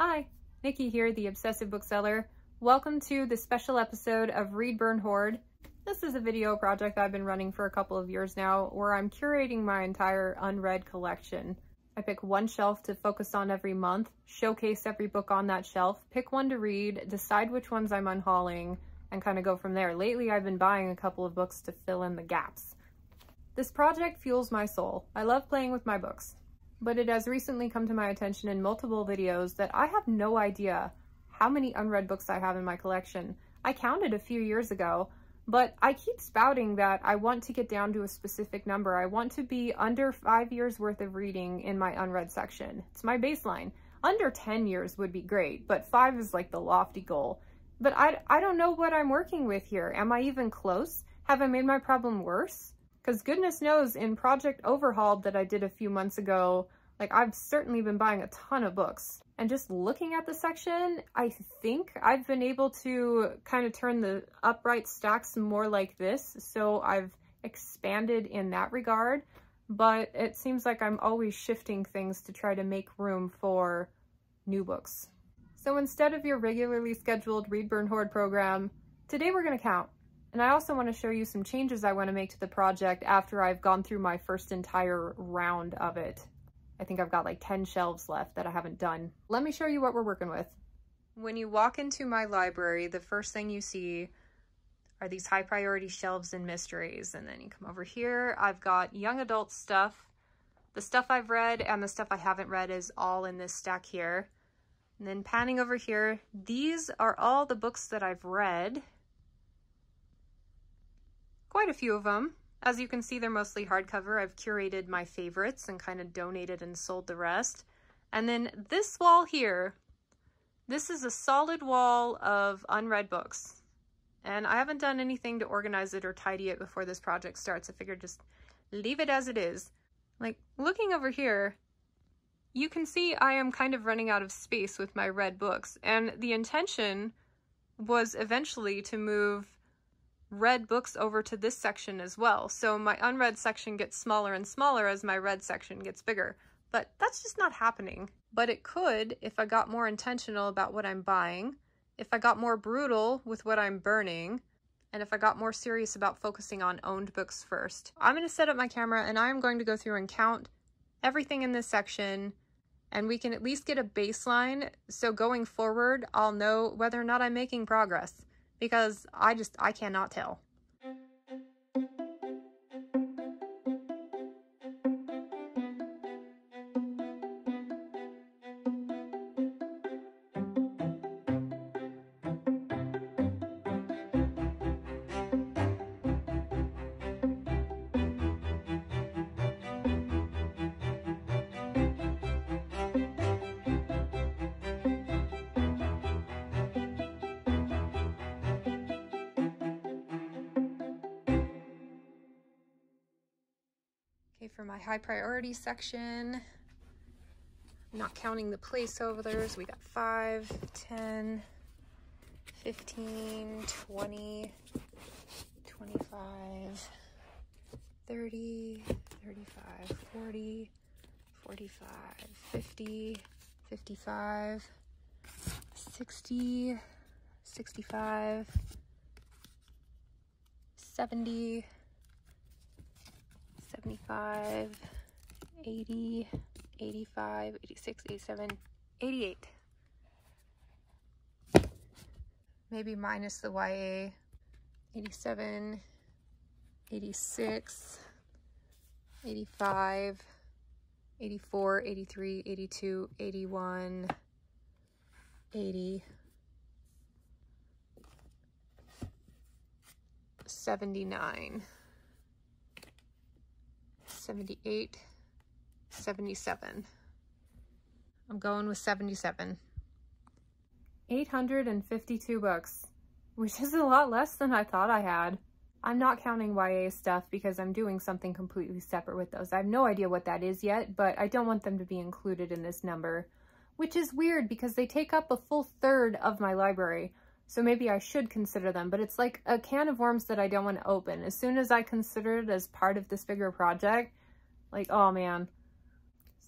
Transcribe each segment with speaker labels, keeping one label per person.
Speaker 1: Hi, Niki here, the Obsessive Bookseller. Welcome to the special episode of Read, Burn, Hoard. This is a video project I've been running for a couple of years now where I'm curating my entire unread collection. I pick one shelf to focus on every month, showcase every book on that shelf, pick one to read, decide which ones I'm unhauling, and kind of go from there. Lately, I've been buying a couple of books to fill in the gaps. This project fuels my soul. I love playing with my books, but it has recently come to my attention in multiple videos that I have no idea how many unread books I have in my collection. I counted a few years ago, but I keep spouting that I want to get down to a specific number. I want to be under 5 years worth of reading in my unread section. It's my baseline. Under 10 years would be great, but 5 is like the lofty goal. But I don't know what I'm working with here. Am I even close? Have I made my problem worse? Because goodness knows, in Project Overhauled that I did a few months ago, like I've certainly been buying a ton of books. And just looking at the section, I think I've been able to kind of turn the upright stacks more like this. So I've expanded in that regard, but it seems like I'm always shifting things to try to make room for new books. So instead of your regularly scheduled Read, Burn, Hoard program, today we're going to count. And I also want to show you some changes I want to make to the project after I've gone through my first entire round of it. I think I've got like 10 shelves left that I haven't done. Let me show you what we're working with. When you walk into my library, the first thing you see are these high priority shelves and mysteries. And then you come over here, I've got young adult stuff. The stuff I've read and the stuff I haven't read is all in this stack here. And then panning over here, these are all the books that I've read. Quite a few of them. As you can see, they're mostly hardcover. I've curated my favorites and kind of donated and sold the rest. And then this wall here, this is a solid wall of unread books. And I haven't done anything to organize it or tidy it before this project starts. I figured just leave it as it is. Like, looking over here, you can see I am kind of running out of space with my read books. And the intention was eventually to move read books over to this section as well. So my unread section gets smaller and smaller as my read section gets bigger. But that's just not happening. But it could if I got more intentional about what I'm buying, if I got more brutal with what I'm burning, and if I got more serious about focusing on owned books first. I'm going to set up my camera and I'm going to go through and count everything in this section, and we can at least get a baseline. So going forward, I'll know whether or not I'm making progress, because I cannot tell. Okay, for my high priority section, I'm not counting the placeholders, we got 5, 10, 15, 20, 25, 30, 35, 40, 45, 50, 55, 60, 65, 70, 75, 80, 85, 86, 87, 88. Maybe minus the YA. 87, 86, 85, 84, 83, 82, 81, 80, 79. 78, 77. I'm going with 77. 852 books, which is a lot less than I thought I had. I'm not counting YA stuff because I'm doing something completely separate with those. I have no idea what that is yet, but I don't want them to be included in this number, which is weird because they take up a full third of my library. So maybe I should consider them, but it's like a can of worms that I don't want to open. As soon as I consider it as part of this bigger project, like, oh man.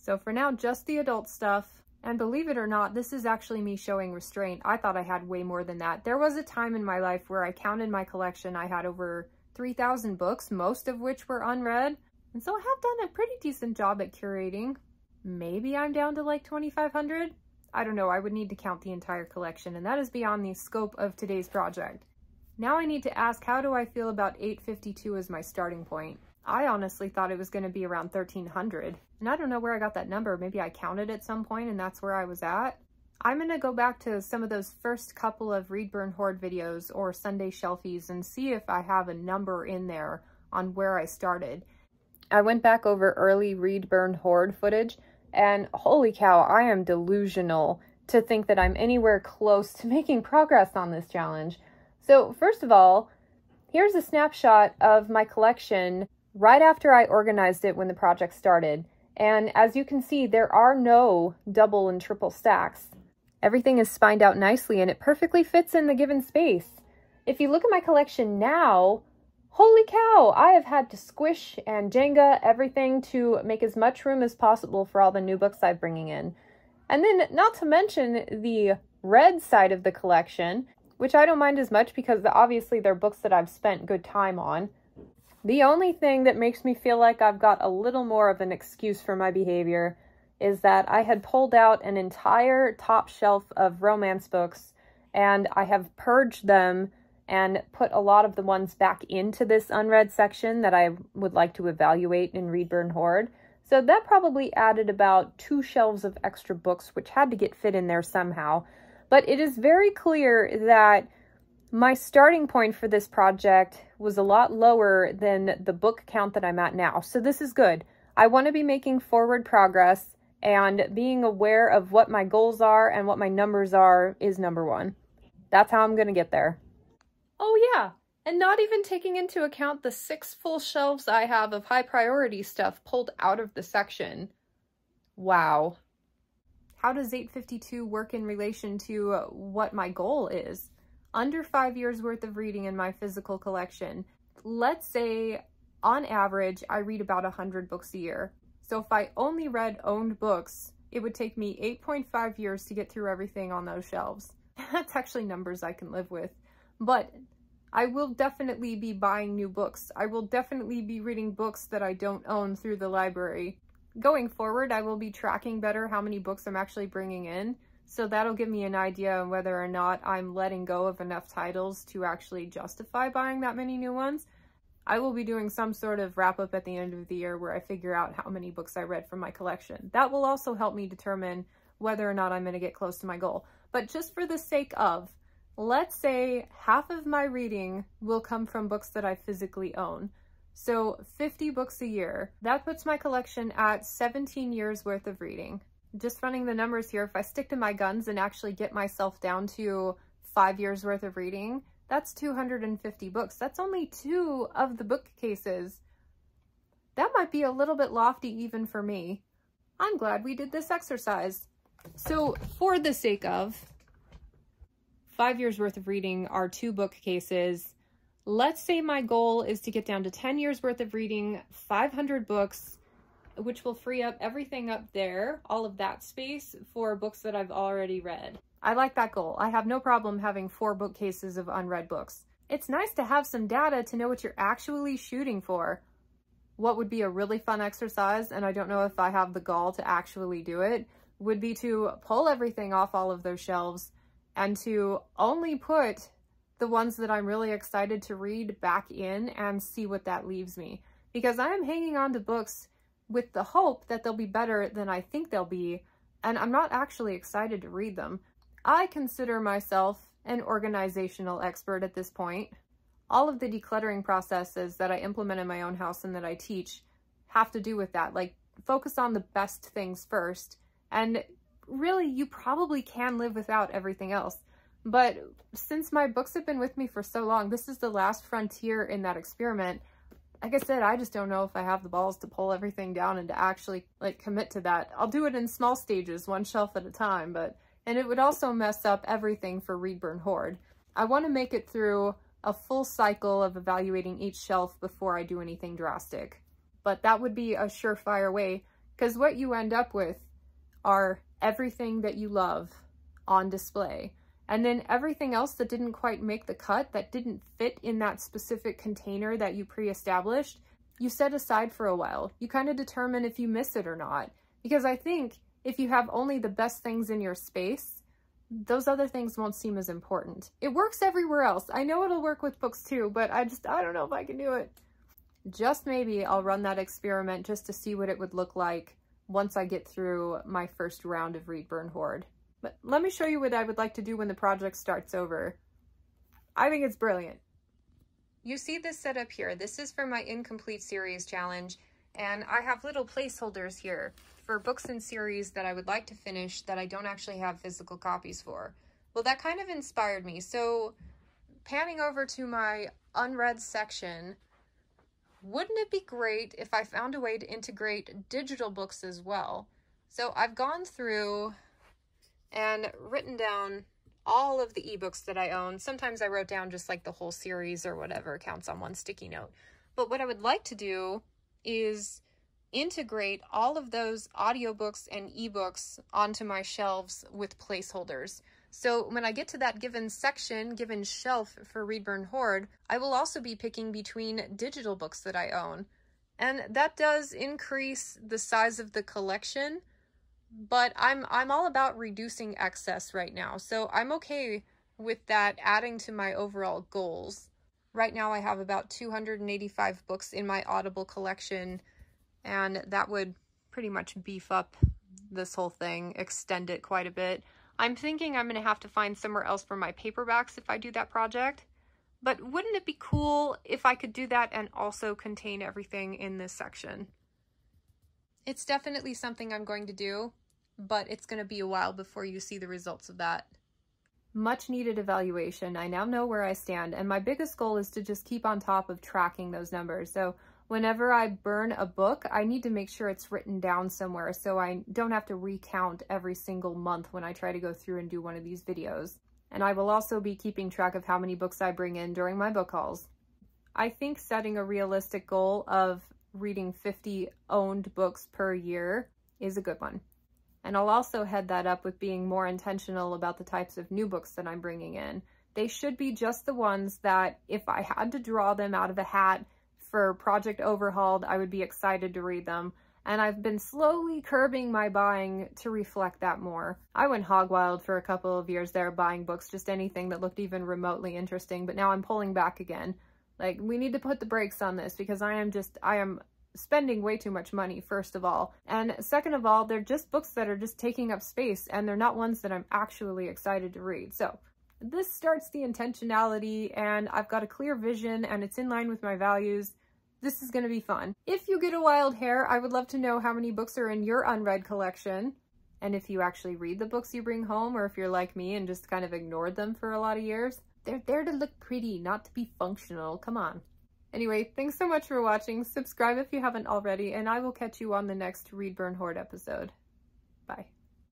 Speaker 1: So for now, just the adult stuff. And believe it or not, this is actually me showing restraint. I thought I had way more than that. There was a time in my life where I counted my collection. I had over 3,000 books, most of which were unread. And so I have done a pretty decent job at curating. Maybe I'm down to like 2,500. I don't know, I would need to count the entire collection, and that is beyond the scope of today's project. Now I need to ask, how do I feel about 852 as my starting point? I honestly thought it was going to be around 1,300, and I don't know where I got that number. Maybe I counted at some point and that's where I was at. I'm going to go back to some of those first couple of Read, Burn, Hoard videos or Sunday Shelfies and see if I have a number in there on where I started. I went back over early Read, Burn, Hoard footage, and holy cow, I am delusional to think that I'm anywhere close to making progress on this challenge. So first of all, here's a snapshot of my collection right after I organized it when the project started. And as you can see, there are no double and triple stacks. Everything is spined out nicely and it perfectly fits in the given space. If you look at my collection now, holy cow, I have had to squish and Jenga everything to make as much room as possible for all the new books I'm bringing in. And then not to mention the red side of the collection, which I don't mind as much because obviously they're books that I've spent good time on. The only thing that makes me feel like I've got a little more of an excuse for my behavior is that I had pulled out an entire top shelf of romance books and I have purged them and put a lot of the ones back into this unread section that I would like to evaluate in Read, Burn, Hoard. So that probably added about 2 shelves of extra books, which had to get fit in there somehow. But it is very clear that my starting point for this project was a lot lower than the book count that I'm at now. So this is good. I want to be making forward progress, and being aware of what my goals are and what my numbers are is number one. That's how I'm going to get there. Oh yeah, and not even taking into account the 6 full shelves I have of high priority stuff pulled out of the section. Wow. How does 852 work in relation to what my goal is? Under 5 years worth of reading in my physical collection. Let's say on average I read about 100 books a year. So if I only read owned books, it would take me 8.5 years to get through everything on those shelves. That's actually numbers I can live with. But I will definitely be buying new books. I will definitely be reading books that I don't own through the library. Going forward, I will be tracking better how many books I'm actually bringing in. So that'll give me an idea on whether or not I'm letting go of enough titles to actually justify buying that many new ones. I will be doing some sort of wrap up at the end of the year where I figure out how many books I read from my collection. That will also help me determine whether or not I'm going to get close to my goal. But just for the sake of, let's say half of my reading will come from books that I physically own. So 50 books a year. That puts my collection at 17 years worth of reading. Just running the numbers here, if I stick to my guns and actually get myself down to 5 years worth of reading, that's 250 books. That's only 2 of the bookcases. That might be a little bit lofty even for me. I'm glad we did this exercise. So for the sake of 5 years worth of reading are 2 bookcases, let's say my goal is to get down to 10 years worth of reading, 500 books, which will free up everything up there, all of that space, for books that I've already read. I like that goal. I have no problem having 4 bookcases of unread books. It's nice to have some data to know what you're actually shooting for. What would be a really fun exercise, and I don't know if I have the gall to actually do it, would be to pull everything off all of those shelves and to only put the ones that I'm really excited to read back in and see what that leaves me. Because I am hanging on to books with the hope that they'll be better than I think they'll be, and I'm not actually excited to read them. I consider myself an organizational expert at this point. All of the decluttering processes that I implement in my own house and that I teach have to do with that. Like, focus on the best things first. And really, you probably can live without everything else. But since my books have been with me for so long, this is the last frontier in that experiment. Like I said, I just don't know if I have the balls to pull everything down and to actually commit to that. I'll do it in small stages, 1 shelf at a time, and it would also mess up everything for Read, Burn, Hoard. I want to make it through a full cycle of evaluating each shelf before I do anything drastic. But that would be a surefire way, because what you end up with are everything that you love on display. And then everything else that didn't quite make the cut, that didn't fit in that specific container that you pre-established, you set aside for a while. You kind of determine if you miss it or not. Because I think if you have only the best things in your space, those other things won't seem as important. It works everywhere else. I know it'll work with books too, but I don't know if I can do it. Just maybe I'll run that experiment just to see what it would look like once I get through my first round of Read, Burn, Hoard. But let me show you what I would like to do when the project starts over. I think it's brilliant. You see this setup here. This is for my incomplete series challenge, and I have little placeholders here for books and series that I would like to finish that I don't actually have physical copies for. Well, that kind of inspired me. So panning over to my unread section, wouldn't it be great if I found a way to integrate digital books as well? So I've gone through and written down all of the ebooks that I own. Sometimes I wrote down just like the whole series or whatever counts on one sticky note. But what I would like to do is integrate all of those audiobooks and ebooks onto my shelves with placeholders. So when I get to that given section, given shelf for Read, Burn, Hoard, I will also be picking between digital books that I own. And that does increase the size of the collection, but I'm all about reducing excess right now. So I'm okay with that adding to my overall goals. Right now I have about 285 books in my Audible collection, and that would pretty much beef up this whole thing, extend it quite a bit. I'm thinking I'm going to have to find somewhere else for my paperbacks if I do that project. But wouldn't it be cool if I could do that and also contain everything in this section? It's definitely something I'm going to do, but it's going to be a while before you see the results of that. Much needed evaluation. I now know where I stand, and my biggest goal is to just keep on top of tracking those numbers. So whenever I burn a book, I need to make sure it's written down somewhere so I don't have to recount every single month when I try to go through and do one of these videos. And I will also be keeping track of how many books I bring in during my book hauls. I think setting a realistic goal of reading 50 owned books per year is a good one. And I'll also head that up with being more intentional about the types of new books that I'm bringing in. They should be just the ones that if I had to draw them out of a hat for Project Overhauled, I would be excited to read them. And I've been slowly curbing my buying to reflect that more. I went hog wild for a couple of years there, buying books, just anything that looked even remotely interesting, but now I'm pulling back again. Like, we need to put the brakes on this because I am spending way too much money, first of all. And second of all, they're just books that are just taking up space, and they're not ones that I'm actually excited to read. So this starts the intentionality, and I've got a clear vision, and it's in line with my values. This is going to be fun. If you get a wild hair, I would love to know how many books are in your unread collection, and if you actually read the books you bring home, or if you're like me and just kind of ignored them for a lot of years. They're there to look pretty, not to be functional. Come on. Anyway, thanks so much for watching. Subscribe if you haven't already, and I will catch you on the next Read, Burn, Hoard episode. Bye.